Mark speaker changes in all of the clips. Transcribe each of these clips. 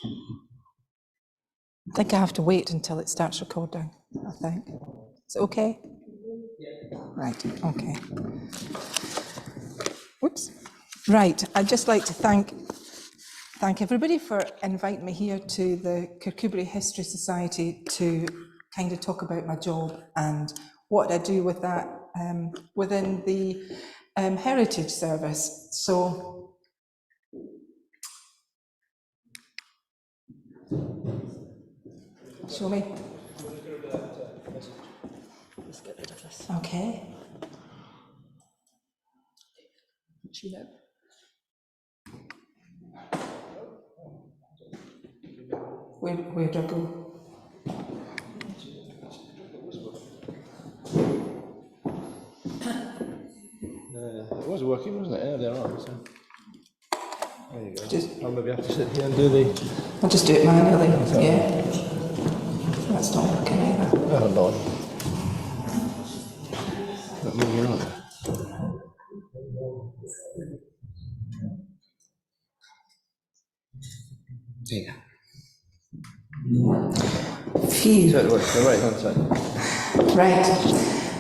Speaker 1: I think I have to wait until it starts recording, I think. Is it okay? Right, okay. Whoops. Right, I'd just like to thank everybody for inviting me here to the Kirkcudbright History Society to kind of talk about my job and what I do with that within the Heritage Service. So, show me.
Speaker 2: Let's get rid of this.
Speaker 1: Okay. Where do I go?
Speaker 2: It was working, wasn't it, earlier on? So. There you go. I'll maybe have to sit here and do the...
Speaker 1: I'll just do it manually, yeah. That's not working either.
Speaker 2: Oh, Lord. Not moving on. There you go.
Speaker 1: Phew.
Speaker 2: So it works, the right hand side.
Speaker 1: Right.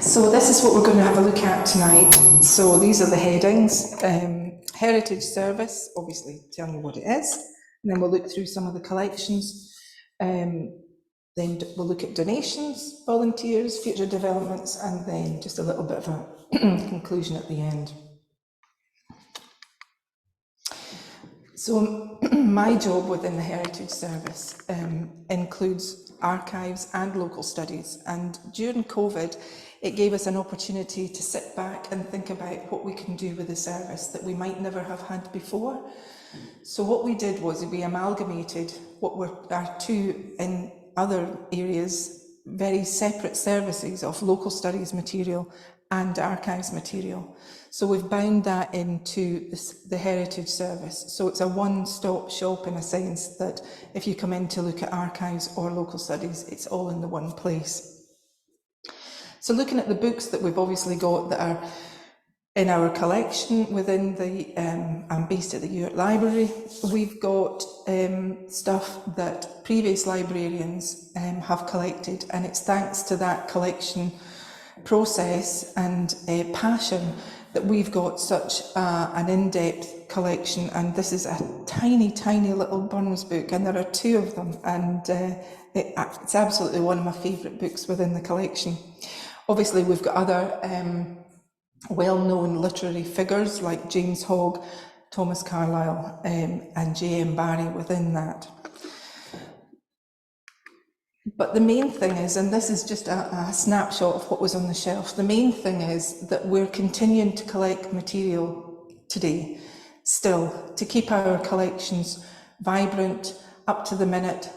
Speaker 1: So this is what we're going to have a look at tonight. So these are the headings. Heritage Service, obviously telling you what it is. And then we'll look through some of the collections. Then we'll look at donations, volunteers, future developments, and then just a little bit of a conclusion at the end. So my job within the Heritage Service includes archives and local studies. And during COVID, it gave us an opportunity to sit back and think about what we can do with the service that we might never have had before. So what we did was we amalgamated what were our two in other areas, very separate services of local studies material and archives material. So we've bound that into the Heritage Service. So it's a one-stop shop in a sense that if you come in to look at archives or local studies, it's all in the one place. So looking at the books that we've obviously got that are in our collection within the, I'm based at the Ewart Library, we've got stuff that previous librarians have collected, and it's thanks to that collection process and passion that we've got such an in-depth collection. And this is a tiny, tiny little Burns book, and there are two of them, and it's absolutely one of my favourite books within the collection. Obviously, we've got other well-known literary figures like James Hogg, Thomas Carlyle, and J.M. Barrie within that. But the main thing is, and this is just a snapshot of what was on the shelf, the main thing is that we're continuing to collect material today, still, to keep our collections vibrant, up to the minute.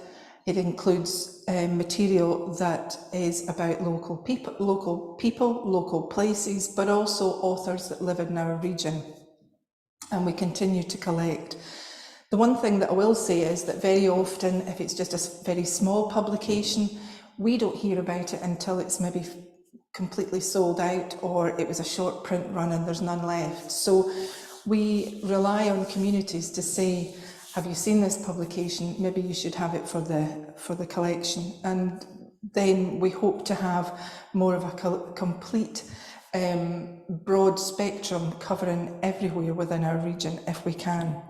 Speaker 1: It includes material that is about local people, local places, but also authors that live in our region. And we continue to collect. The one thing that I will say is that very often, if it's just a very small publication, we don't hear about it until it's maybe completely sold out, or it was a short print run and there's none left. So we rely on communities to say, have you seen this publication? Maybe you should have it for the collection. And then we hope to have more of a complete broad spectrum covering everywhere within our region if we can.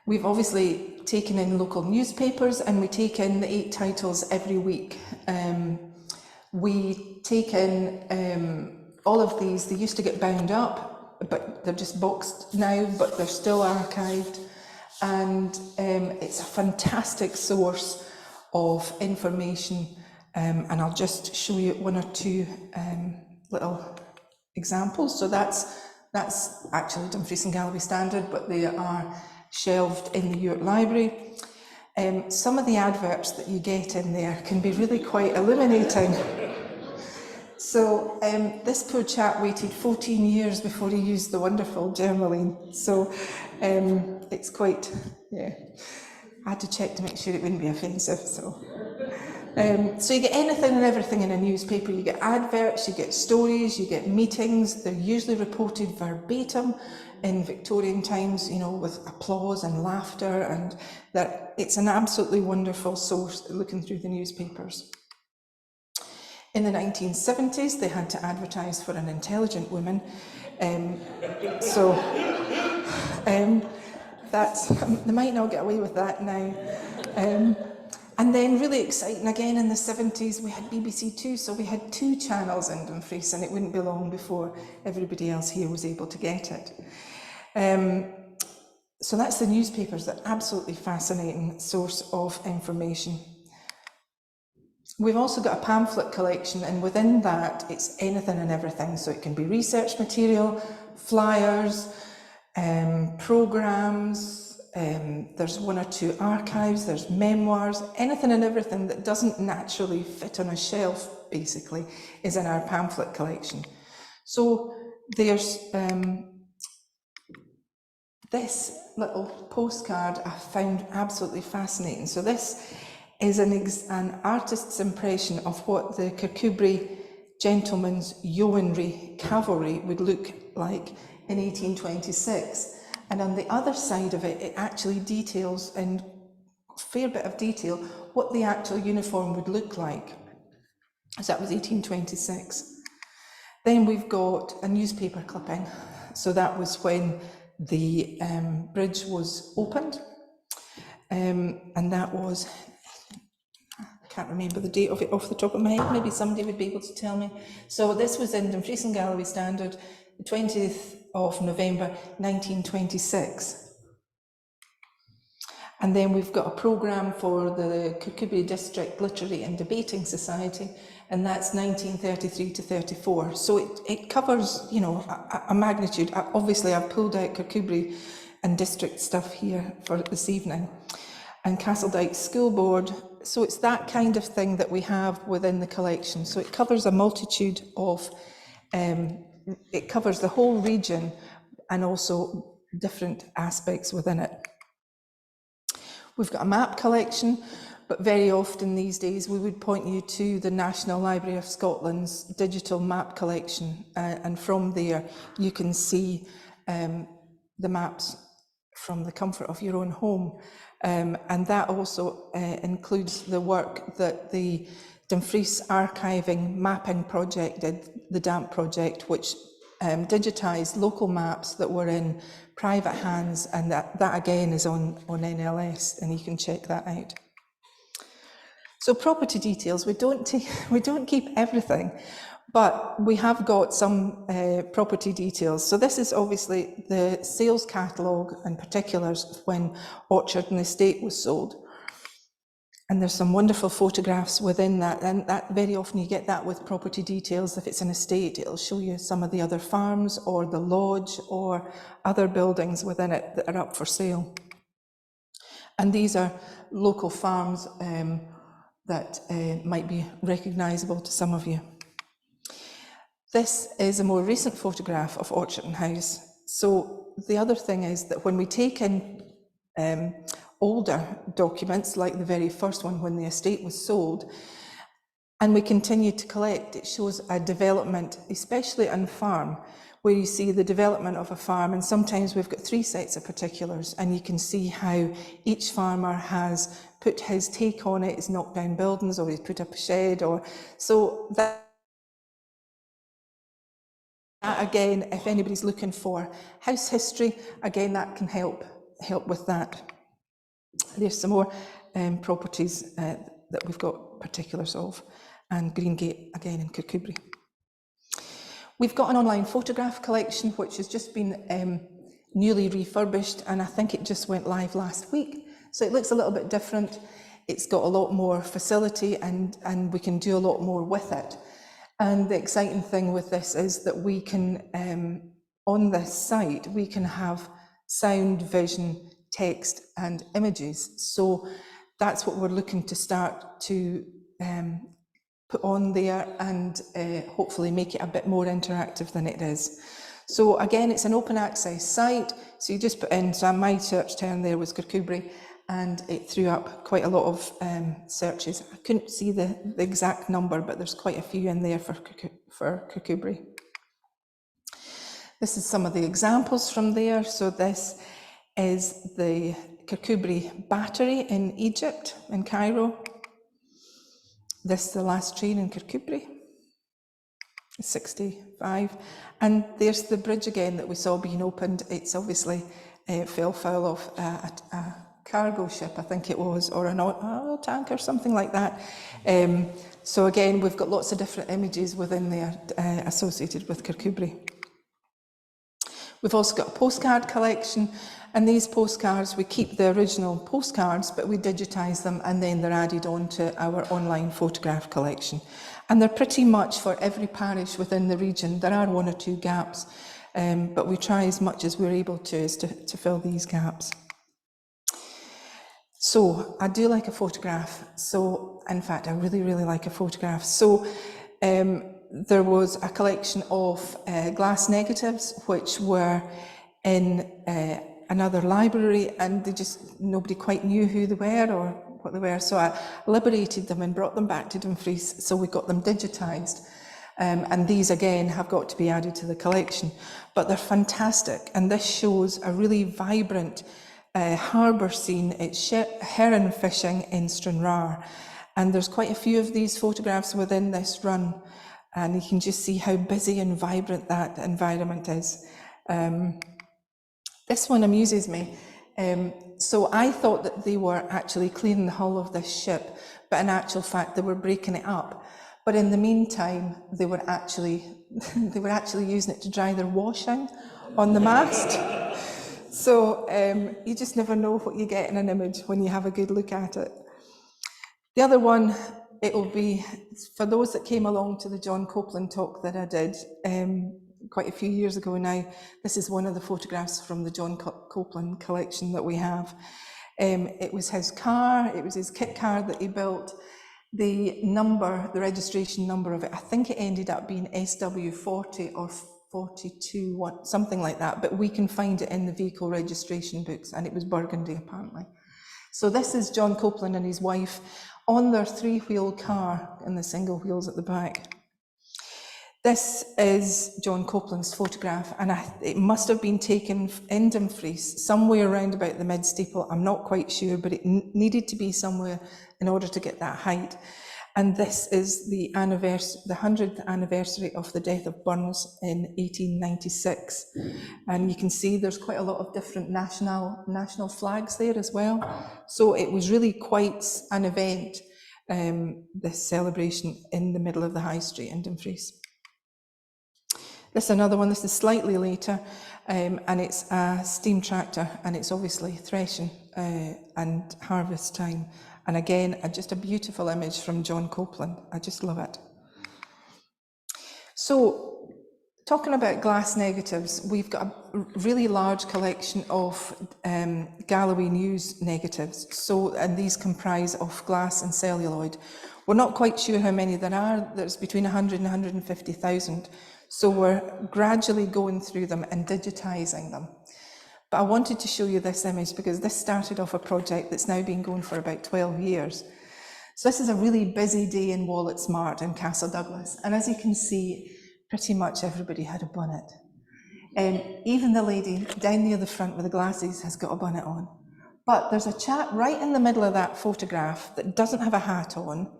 Speaker 1: We've obviously taken in local newspapers, and we take in the 8 titles every week. We take in all of these. They used to get bound up, but they're just boxed now, but they're still archived. And it's a fantastic source of information. And I'll just show you 1 or 2 little examples. So that's actually Dumfries and Galloway Standard, but they are shelved in the Ewart Library. Some of the adverts that you get in there can be really quite illuminating. So this poor chap waited 14 years before he used the wonderful Germaline. So it's quite, yeah. I had to check to make sure it wouldn't be offensive. So So you get anything and everything in a newspaper. You get adverts, you get stories, you get meetings. They're usually reported verbatim in Victorian times, you know, with applause and laughter, and that it's an absolutely wonderful source looking through the newspapers. In the 1970s, they had to advertise for an intelligent woman. That's, they might not get away with that now. And then really exciting again in the 70s, we had BBC Two, so we had 2 channels in Dumfries, and it wouldn't be long before everybody else here was able to get it. So that's the newspapers, they're absolutely fascinating source of information. We've also got a pamphlet collection, and within that it's anything and everything. So it can be research material, flyers, programmes, there's 1 or 2 archives, there's memoirs, anything and everything that doesn't naturally fit on a shelf, basically, is in our pamphlet collection. So there's this little postcard I found absolutely fascinating. So this is an artist's impression of what the Kirkcudbright gentlemen's yeomanry cavalry would look like in 1826. And on the other side of it, it actually details in a fair bit of detail what the actual uniform would look like. So that was 1826. Then we've got a newspaper clipping. So that was when the bridge was opened. And that was, I can't remember the date of it off the top of my head, maybe somebody would be able to tell me. So this was in Dumfries and Galloway Standard, the 20th of November 1926. And then we've got a programme for the Kirkcudbright District Literary and Debating Society, and that's 1933 to 34. So it covers, you know, a magnitude. Obviously, I've pulled out Kirkcudbright and district stuff here for this evening. And Castledyke School Board. So it's that kind of thing that we have within the collection. So it covers a multitude of, it covers the whole region and also different aspects within it. We've got a map collection, but very often these days we would point you to the National Library of Scotland's digital map collection, and from there you can see the maps from the comfort of your own home. And that also includes the work that the Dumfries Archiving Mapping Project did, the DAMP project, which digitised local maps that were in private hands, and that again is on NLS, and you can check that out. So property details, we don't keep everything, but we have got some property details. So this is obviously the sales catalogue and particulars when Orchard and Estate was sold. And there's some wonderful photographs within that, and that very often you get that with property details. If it's an estate, it'll show you some of the other farms or the lodge or other buildings within it that are up for sale. And these are local farms that might be recognisable to some of you. This is a more recent photograph of Orchard House. So the other thing is that when we take in older documents, like the very first one when the estate was sold, and we continue to collect, it shows a development, especially on farm, where you see the development of a farm, and sometimes we've got 3 sets of particulars, and you can see how each farmer has put his take on it. He's knocked down buildings, or he's put up a shed, or so that again, if anybody's looking for house history, again, that can help with that. There's some more properties that we've got particulars of, and Greengate again in Kirkcudbright. We've got an online photograph collection which has just been newly refurbished, and I think it just went live last week. So it looks a little bit different. It's got a lot more facility, and we can do a lot more with it. And the exciting thing with this is that we can, on this site, we can have sound, vision, text and images. So that's what we're looking to start to put on there, and hopefully make it a bit more interactive than it is. So again, it's an open access site. So you just put in, so my search term there was Kirkcudbright, and it threw up quite a lot of searches. I couldn't see the exact number, but there's quite a few in there for Kirkcudbright. This is some of the examples from there. So this is the Kirkcudbright Battery in Egypt, in Cairo. This is the last train in Kirkcudbright, 65. And there's the bridge again that we saw being opened. It's obviously fell foul of a cargo ship, I think it was, or an oil tank or something like that. So again, we've got lots of different images within there associated with Kirkcudbright. We've also got a postcard collection, and these postcards, we keep the original postcards, but we digitise them, and then they're added on to our online photograph collection. And they're pretty much for every parish within the region. There are one or two gaps, but we try as much as we're able to fill these gaps. So I do like a photograph. So in fact, I really, really like a photograph. So there was a collection of glass negatives, which were in another library, and nobody quite knew who they were or what they were. So I liberated them and brought them back to Dumfries. So we got them digitised. And these again have got to be added to the collection, but they're fantastic. And this shows a really vibrant harbour scene. It's heron fishing in Stranraer. And there's quite a few of these photographs within this run. And you can just see how busy and vibrant that environment is. This one amuses me. So I thought that they were actually clearing the hull of this ship, but in actual fact, they were breaking it up. But in the meantime, they were actually using it to dry their washing on the mast. So you just never know what you get in an image when you have a good look at it. The other one, it will be, for those that came along to the John Copeland talk that I did quite a few years ago now, this is one of the photographs from the John Copeland collection that we have. It was his car, it was his kit car that he built. The number, the registration number of it, I think it ended up being SW40 or 42, something like that, but we can find it in the vehicle registration books, and it was burgundy apparently. So this is John Copeland and his wife on their three-wheel car and the single wheels at the back. This is John Copeland's photograph, and it must have been taken in Dumfries, somewhere around about the mid-steeple. I'm not quite sure, but it needed to be somewhere in order to get that height. And this is the 100th anniversary of the death of Burns in 1896. And you can see there's quite a lot of different national flags there as well. So it was really quite an event, this celebration in the middle of the High Street in Dumfries. This is another one. This is slightly later, and it's a steam tractor, and it's obviously threshing and harvest time. And again, just a beautiful image from John Copeland. I just love it. So, talking about glass negatives, we've got a really large collection of Galloway News negatives. So, and these comprise of glass and celluloid. We're not quite sure how many there are. There's between 100 and 150,000. So we're gradually going through them and digitising them. But I wanted to show you this image because this started off a project that's now been going for about 12 years. So this is a really busy day in Wallet Smart in Castle Douglas. And as you can see, pretty much everybody had a bonnet. Even the lady down near the front with the glasses has got a bonnet on. But there's a chap right in the middle of that photograph that doesn't have a hat on.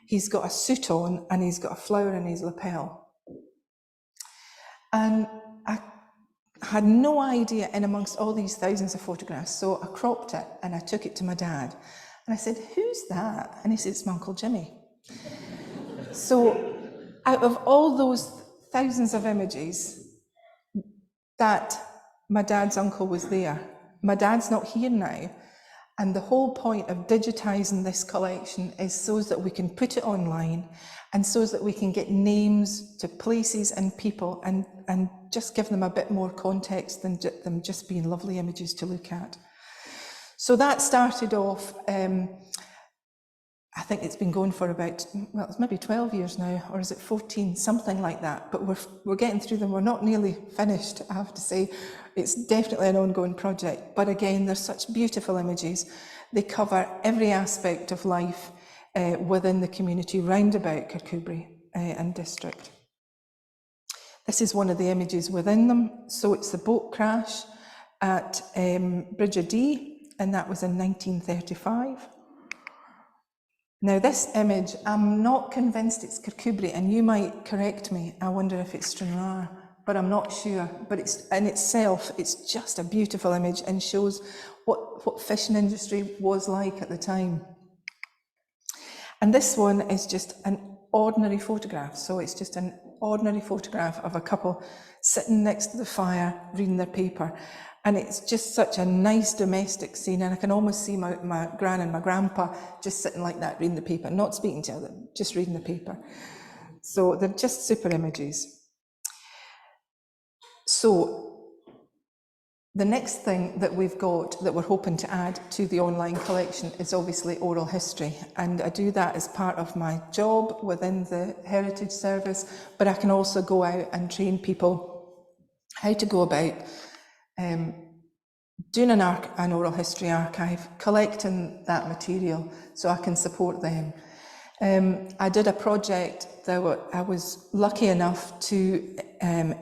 Speaker 1: He's got a suit on and he's got a flower in his lapel. And I had no idea in amongst all these thousands of photographs, so I cropped it and I took it to my dad. And I said, "Who's that?" And he said, "It's my Uncle Jimmy." So out of all those thousands of images, that my dad's uncle was there. My dad's not here now. And the whole point of digitising this collection is so that we can put it online and so that we can get names to places and people and just give them a bit more context than them just being lovely images to look at. So that started off I think it's been going for about, well, it's maybe 12 years now, or is it 14, something like that. But we're getting through them. We're not nearly finished, I have to say. It's definitely an ongoing project. But again, there's such beautiful images. They cover every aspect of life within the community round about Kirkcudbright and district. This is one of the images within them. So it's the boat crash at Bridge of Dee, and that was in 1935. Now this image, I'm not convinced it's Kirkcudbright, and you might correct me. I wonder if it's Stranraer, but I'm not sure. But it's in itself, it's just a beautiful image and shows what fishing industry was like at the time. And this one is just an ordinary photograph. So it's just an ordinary photograph of a couple sitting next to the fire reading their paper. And it's just such a nice domestic scene, and I can almost see my gran and my grandpa just sitting like that, reading the paper, not speaking to them, just reading the paper. So they're just super images. So the next thing that we've got that we're hoping to add to the online collection is obviously oral history, and I do that as part of my job within the Heritage Service, but I can also go out and train people how to go about doing an oral history archive, collecting that material so I can support them. I did a project that I was lucky enough to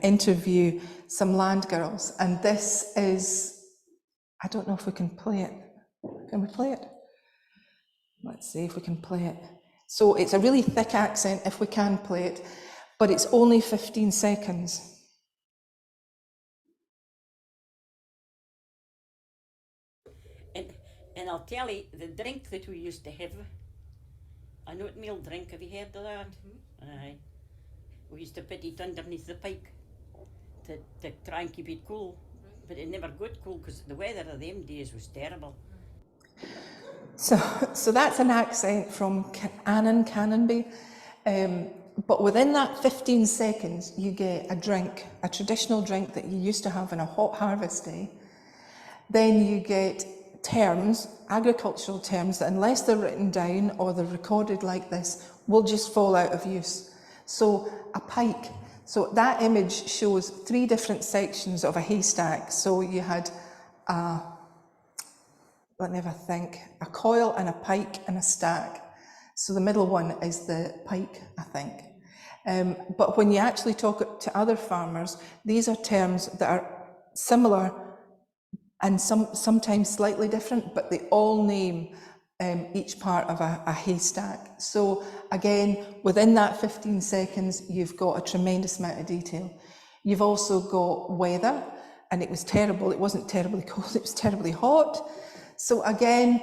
Speaker 1: interview some land girls, and this is, I don't know if we can play it. Can we play it? Let's see if we can play it. So it's a really thick accent if we can play it, but it's only 15 seconds.
Speaker 3: And I'll tell you, the drink that we used to have, an oatmeal drink, have you heard of that? Aye. We used to put it underneath the pipe to try and keep it cool, but it never got cool because the weather of them days was terrible.
Speaker 1: So that's an accent from Annan, Canonby, but within that 15 seconds you get a drink, a traditional drink that you used to have on a hot harvest day. Then you get terms, agricultural terms, that unless they're written down or they're recorded like this, will just fall out of use. So a pike, so that image shows 3 different sections of a haystack. So you had let me have a think, a coil and a pike and a stack. So the middle one is the pike, I think. But when you actually talk to other farmers, these are terms that are similar and sometimes slightly different, but they all name each part of a haystack. So again, within that 15 seconds, you've got a tremendous amount of detail. You've also got weather, and it was terrible. It wasn't terribly cold, it was terribly hot. So again,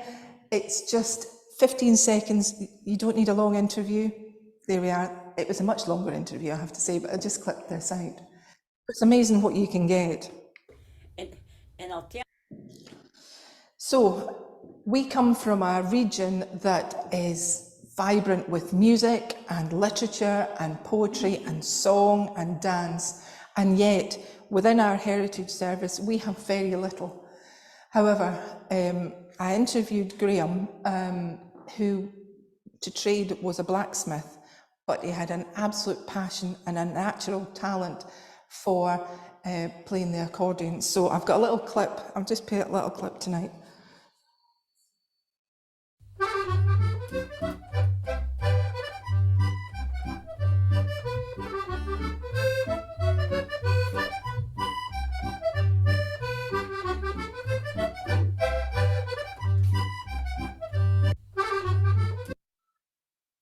Speaker 1: it's just 15 seconds. You don't need a long interview. There we are. It was a much longer interview, I have to say, but I just clipped this out. It's amazing what you can get.
Speaker 3: And I'll tell.
Speaker 1: So we come from a region that is vibrant with music and literature and poetry and song and dance, and yet within our Heritage Service we have very little. However, I interviewed Graham, who to trade was a blacksmith, but he had an absolute passion and a natural talent for playing the accordion. So I've got a little clip, I'll just play a little clip tonight.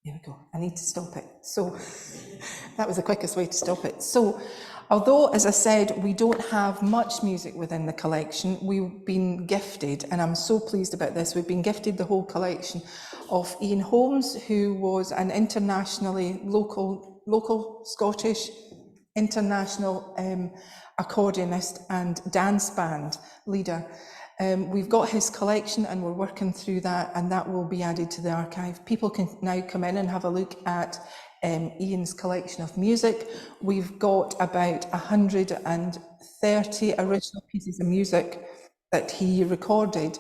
Speaker 1: There we go, I need to stop it. So that was the quickest way to stop it. So although, as I said, we don't have much music within the collection, we've been gifted, and I'm so pleased about this, we've been gifted the whole collection of Ian Holmes, who was an internationally local Scottish, international accordionist and dance band leader. We've got his collection and we're working through that, and that will be added to the archive. People can now come in and have a look at Ian's collection of music. We've got about 130 original pieces of music that he recorded,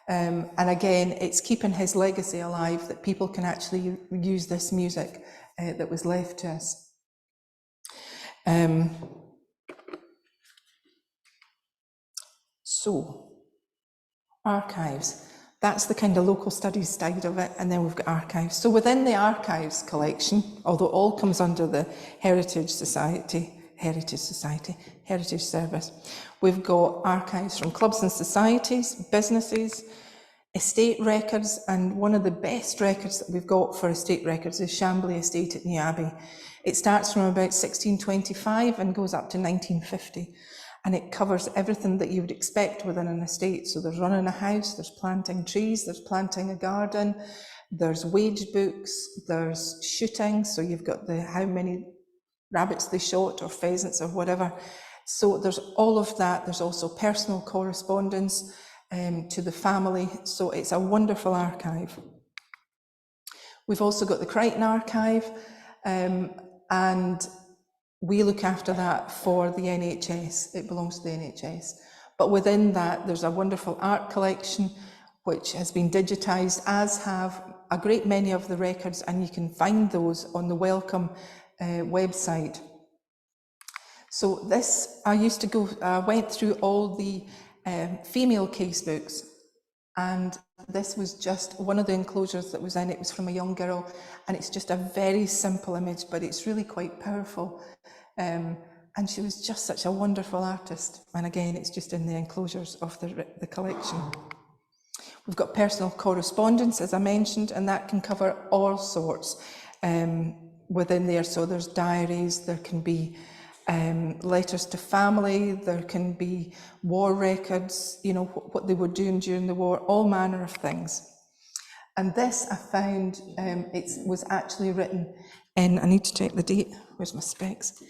Speaker 1: And again, it's keeping his legacy alive, that people can actually use this music that was left to us. So, archives. That's the kind of local studies side of it, and then we've got archives. So within the archives collection, although it all comes under the Heritage Service, we've got archives from clubs and societies, businesses, estate records, and one of the best records that we've got for estate records is Chambly Estate at New Abbey. It starts from about 1625 and goes up to 1950. And it covers everything that you would expect within an estate. So there's running a house, there's planting trees, there's planting a garden, there's wage books, there's shooting. So you've got how many rabbits they shot or pheasants or whatever. So there's all of that. There's also personal correspondence to the family. So it's a wonderful archive. We've also got the Crichton Archive, and we look after that for the NHS. It belongs to the NHS. But within that, there's a wonderful art collection which has been digitised, as have a great many of the records, and you can find those on the Welcome website. So this, I used to go, went through all the female casebooks, and this was just one of the enclosures that was in. It was from a young girl, and it's just a very simple image, but it's really quite powerful. And she was just such a wonderful artist. And again, it's just in the enclosures of the collection. We've got personal correspondence, as I mentioned, and that can cover all sorts within there. So there's diaries, there can be letters to family, there can be war records, you know, what they were doing during the war, all manner of things. And this I found, it was actually written in, I need to check the date, where's my specs?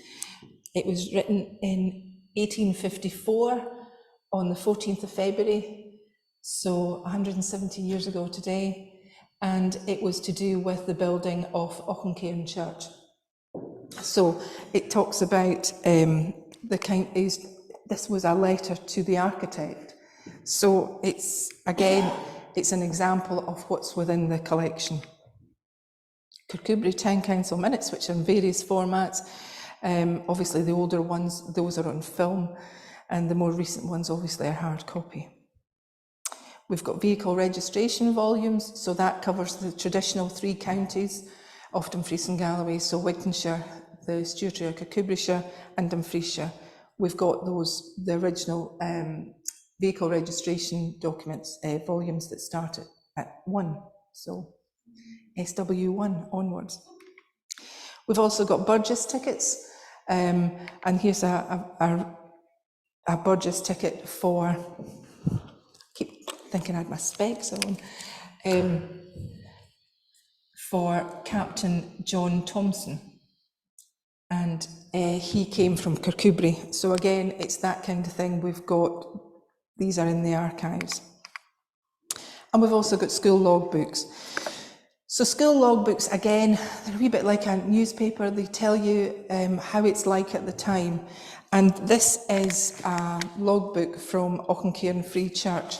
Speaker 1: It was written in 1854 on the 14th of February, so 170 years ago today, and it was to do with the building of Auchencairn Church. So it talks about this was a letter to the architect. So it's, again, it's an example of what's within the collection. Kirkcudbright Town Council minutes, which are in various formats. Obviously the older ones, those are on film, and the more recent ones obviously are hard copy. We've got vehicle registration volumes, so that covers the traditional 3 counties of Dumfries and Galloway, so Wigtonshire, the Stewartry of Kirkcudbrightshire and Dumfriesshire. We've got the original vehicle registration documents, volumes that start at 1, so SW1 onwards. We've also got Burgess tickets, and here's a Burgess ticket for, I keep thinking I had my specs on, for Captain John Thompson, and he came from Kirkcudbright. So again, it's that kind of thing. We've got, these are in the archives. And we've also got school logbooks. So school logbooks, again, they're a wee bit like a newspaper. They tell you how it's like at the time. And this is a logbook from Auchencairn Free Church.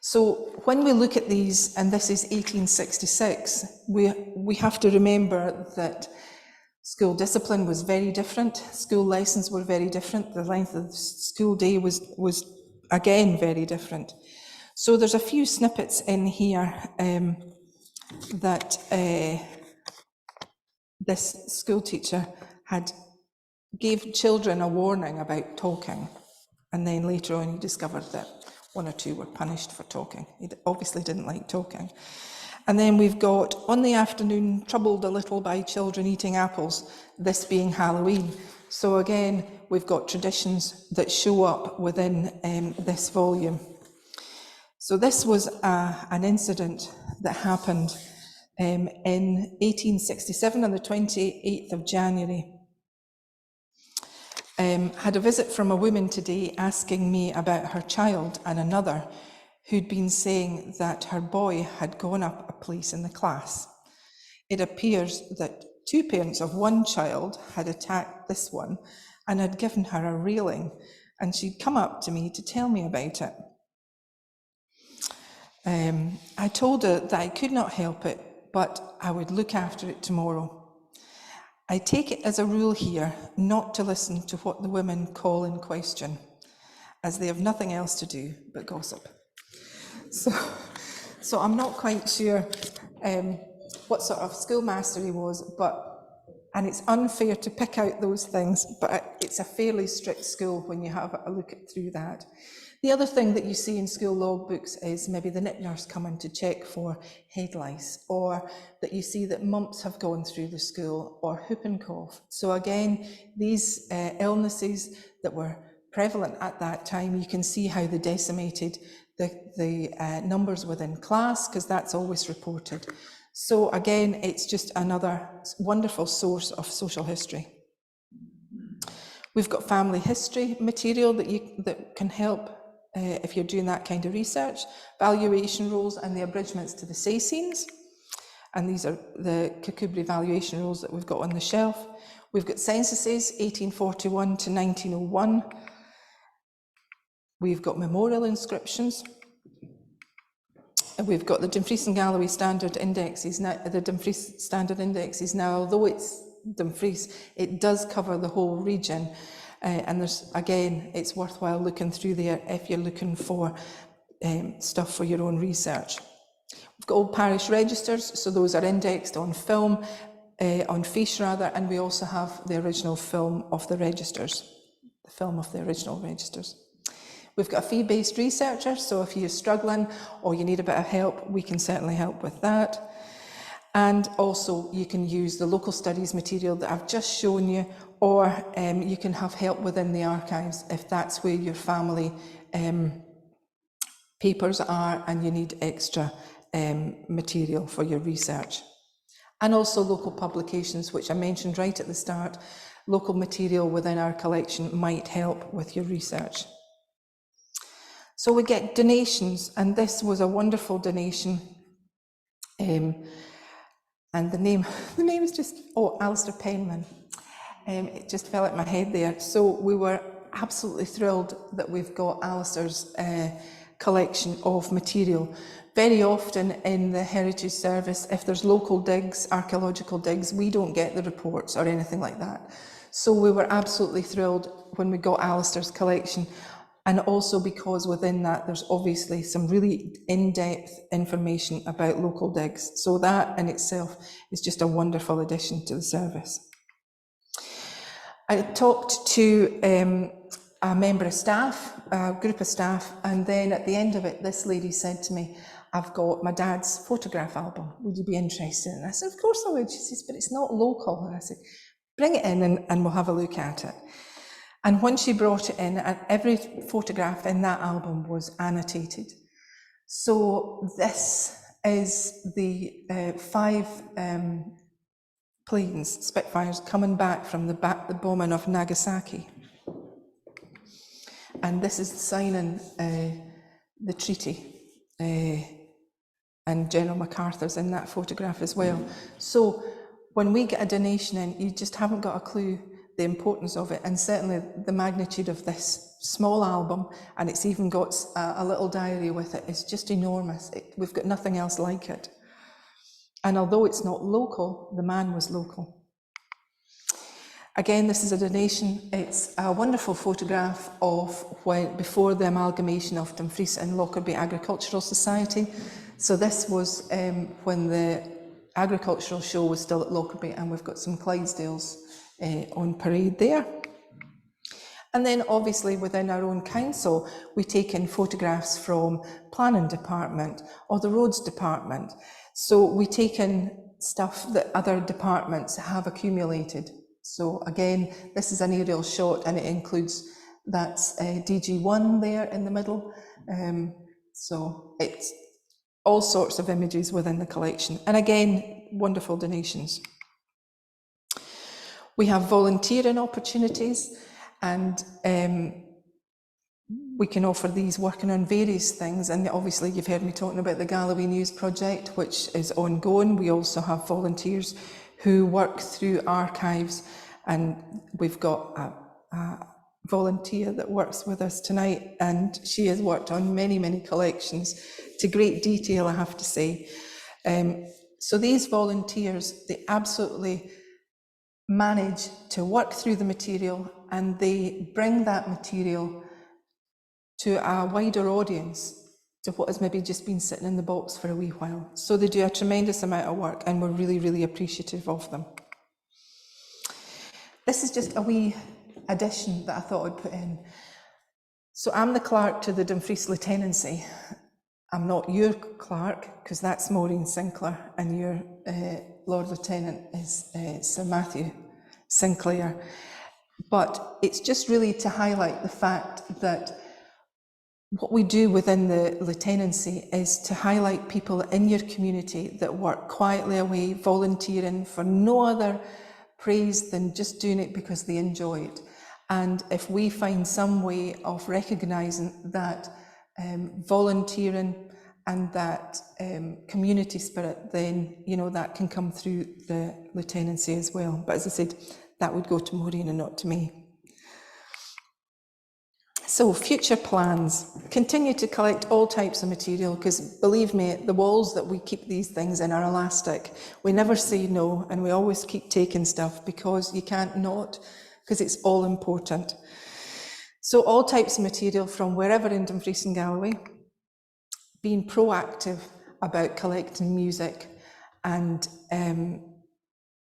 Speaker 1: So when we look at these, and this is 1866, we have to remember that school discipline was very different. School lessons were very different. The length of the school day was again very different. So there's a few snippets in here that this school teacher gave children a warning about talking, and then later on he discovered that 1 or 2 were punished for talking. He obviously didn't like talking. And then we've got, on the afternoon, troubled a little by children eating apples, this being Halloween. So again, we've got traditions that show up within this volume. So this was an incident that happened in 1867 on the 28th of January. Had a visit from a woman today asking me about her child and another who'd been saying that her boy had gone up a place in the class. It appears that 2 parents of one child had attacked this one and had given her a railing, and she'd come up to me to tell me about it. I told her that I could not help it, but I would look after it tomorrow. I take it as a rule here not to listen to what the women call in question, as they have nothing else to do but gossip. So I'm not quite sure what sort of schoolmaster he was, and it's unfair to pick out those things, but it's a fairly strict school when you have a look through that. The other thing that you see in school logbooks is maybe the nip nurse coming to check for head lice, or that you see that mumps have gone through the school, or whooping cough. So again, these illnesses that were prevalent at that time, you can see how they decimated the numbers within class, because that's always reported. So again, it's just another wonderful source of social history. We've got family history material that can help if you're doing that kind of research, valuation rules and the abridgments to the Saycenes. And these are the Kakubri valuation rules that we've got on the shelf. We've got censuses, 1841 to 1901. We've got memorial inscriptions. And we've got the Dumfries and Galloway standard indexes. Now, the Dumfries standard indexes now, although it's Dumfries, it does cover the whole region. And there's, again, it's worthwhile looking through there if you're looking for stuff for your own research. We've got old parish registers, so those are indexed on film, on fiche rather, and we also have the original film of the registers, the film of the original registers. We've got a fee-based researcher, so if you're struggling or you need a bit of help, we can certainly help with that. And also you can use the local studies material that I've just shown you, or you can have help within the archives if that's where your family papers are and you need extra material for your research. And also local publications, which I mentioned right at the start. Local material within our collection might help with your research. So we get donations, and this was a wonderful donation. And the name is just, Alistair Penman. It just fell out my head there. So we were absolutely thrilled that we've got Alistair's collection of material. Very often in the Heritage Service, if there's local digs, archaeological digs, we don't get the reports or anything like that. So we were absolutely thrilled when we got Alistair's collection. And also because within that, there's obviously some really in-depth information about local digs. So that in itself is just a wonderful addition to the service. I talked to a member of staff, a group of staff, and then at the end of it, this lady said to me, I've got my dad's photograph album. Would you be interested? And I said, of course I would. She says, but it's not local. And I said, bring it in and we'll have a look at it. And when she brought it in, every photograph in that album was annotated. So this is the 5 planes, Spitfires, coming back from the bombing of Nagasaki. And this is signing the treaty. And General MacArthur's in that photograph as well. So when we get a donation in, you just haven't got a clue the importance of it, and certainly the magnitude of this small album, and it's even got a little diary with it. It's just enormous. We've got nothing else like it. And although it's not local, the man was local. Again, this is a donation. It's a wonderful photograph of before the amalgamation of Dumfries and Lockerbie Agricultural Society. So this was when the agricultural show was still at Lockerbie, and we've got some Clydesdales on parade there. And then obviously within our own council, we take in photographs from planning department or the roads department. So we take in stuff that other departments have accumulated. So again, this is an aerial shot, and it includes that's DG1 there in the middle. So it's all sorts of images within the collection. And again, wonderful donations. We have volunteering opportunities, and we can offer these working on various things. And obviously you've heard me talking about the Galloway News Project, which is ongoing. We also have volunteers who work through archives, and we've got volunteer that works with us tonight, and she has worked on many, many collections to great detail, I have to say. So these volunteers, they absolutely manage to work through the material, and they bring that material to a wider audience to what has maybe just been sitting in the box for a wee while. So they do a tremendous amount of work, and we're really, really appreciative of them. This is just a wee addition that I thought I'd put in. So I'm the clerk to the Dumfries Lieutenancy. I'm not your clerk, because that's Maureen Sinclair, and your Lord Lieutenant is Sir Matthew Sinclair. But it's just really to highlight the fact that what we do within the Lieutenancy is to highlight people in your community that work quietly away, volunteering for no other praise than just doing it because they enjoy it. And if we find some way of recognising that volunteering and that community spirit, then that can come through the Lieutenancy as well. But as I said, that would go to Maureen and not to me. So, future plans. Continue to collect all types of material, because believe me, the walls that we keep these things in are elastic. We never say no, and we always keep taking stuff, because you can't not, because it's all important. So all types of material from wherever in Dumfries and Galloway, being proactive about collecting music and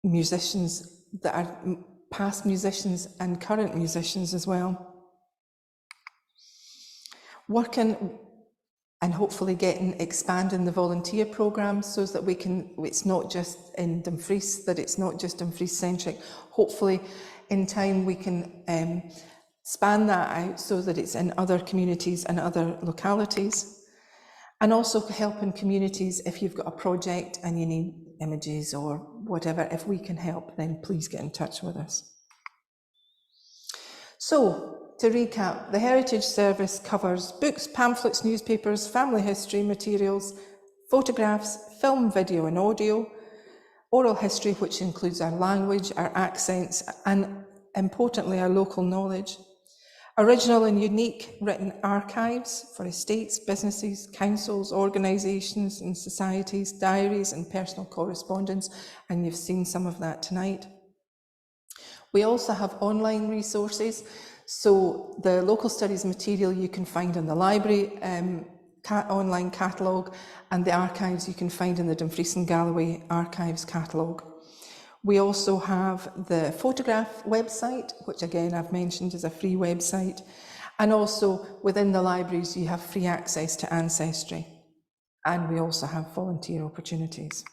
Speaker 1: musicians that are past musicians and current musicians as well. Working and hopefully expanding the volunteer programme so that we can, it's not just in Dumfries, that it's not just Dumfries centric. Hopefully in time we can span that out so that it's in other communities and other localities. And also helping communities, if you've got a project and you need images or whatever, if we can help, then please get in touch with us. So, to recap, the Heritage Service covers books, pamphlets, newspapers, family history materials, photographs, film, video and audio, oral history, which includes our language, our accents, and importantly, our local knowledge. Original and unique written archives for estates, businesses, councils, organisations and societies, diaries and personal correspondence, and you've seen some of that tonight. We also have online resources. So the local studies material you can find in the library online catalogue, and the archives you can find in the Dumfries and Galloway archives catalogue. We also have the photograph website, which again I've mentioned is a free website, and also within the libraries you have free access to Ancestry, and we also have volunteer opportunities.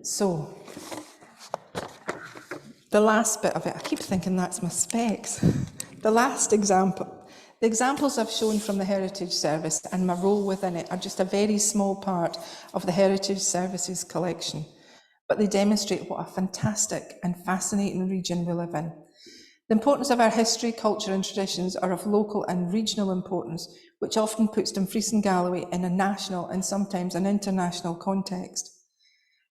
Speaker 1: So, the last bit of it, I keep thinking that's my specs. The last example, the examples I've shown from the Heritage Service and my role within it are just a very small part of the Heritage Service's collection, but they demonstrate what a fantastic and fascinating region we live in. The importance of our history, culture and traditions are of local and regional importance, which often puts Dumfries and Galloway in a national and sometimes an international context.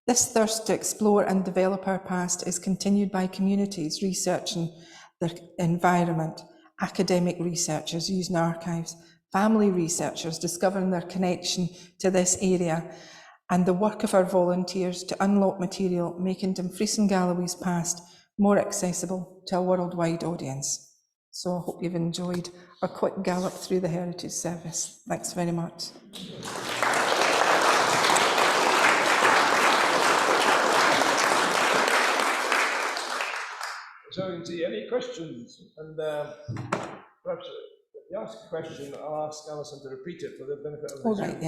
Speaker 1: This thirst to explore and develop our past is continued by communities researching their environment, academic researchers using archives, family researchers discovering their connection to this area, and the work of our volunteers to unlock material, making Dumfries and Galloway's past more accessible to a worldwide audience. So I hope you've enjoyed a quick gallop through the Heritage Service. Thanks very much.
Speaker 2: So we can see any questions, and perhaps if you ask a question, I'll ask Alison to repeat it for the benefit of the
Speaker 1: All right, yeah.